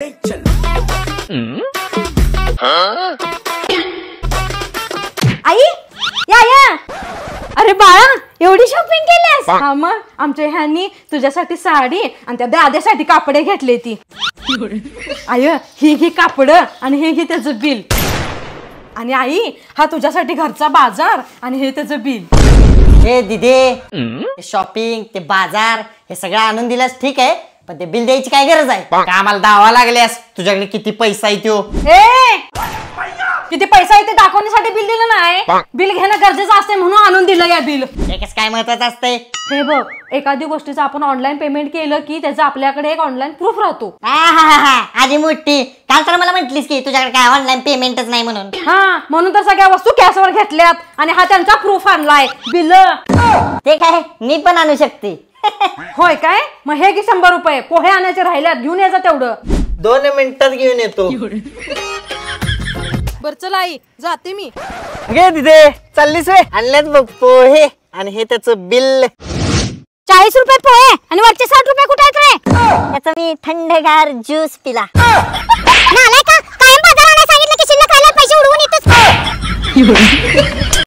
आई या अरे बाळा एवढी शॉपिंग केलीस? हा मग आमच्या ह्यांनी तुझ्यासाठी साडी आणि त्या दाद्यासाठी कापडे घेतले ती. आय ही घे कापड आणि हे घे त्याचं बिल. आणि आई हा तुझ्यासाठी घरचा बाजार आणि हे त्याचं बिल. हे दिदे शॉपिंग ते बाजार हे सगळं आणून दिलास ठीक आहे, पण ते बिल द्यायची काय गरज आहे? कामाला दावा लागल्यास तुझ्याकडे किती पैसा आहे तो? किती पैसा आहे ते दाखवण्यासाठी बिल दिलं नाही. बिल घेणं गरजेचं असते म्हणून आणून दिलं या बिल. एकच काय महत्वाचं असतंय? हे बघ एखादी गोष्टीचं आपण ऑनलाईन पेमेंट केलं की त्याचं आपल्याकडे एक ऑनलाईन प्रूफ राहतो. आधी मोठी काल तर मला म्हटलीस की तुझ्याकडे काय ऑनलाईन पेमेंटच नाही म्हणून. हा म्हणून तर सगळ्या वस्तू कॅशवर घेतल्यात आणि हा त्यांचा प्रूफ आणलाय बिल. ते काय मी पण आणू शकते. होय काय? मग हे की 100 रुपये पोहे आणायचे राहिल्यात घेऊन यायचं तेवढं. 2 मिनिटात घेऊन येतो. बर चल आई जाते मी. घे तिथे चाललीस वे? आणल्यात बघ पोहे आणि हे त्याचं बिल. 40 रुपये पोहे आणि वरचे 60 रुपये कुठे आहेत रे? त्याचा मी थंडगार ज्यूस पिला. नालायका कायम बाजाराला सांगितलं की शिल्लक राहिल्यावर पैसे उडवून येतोस.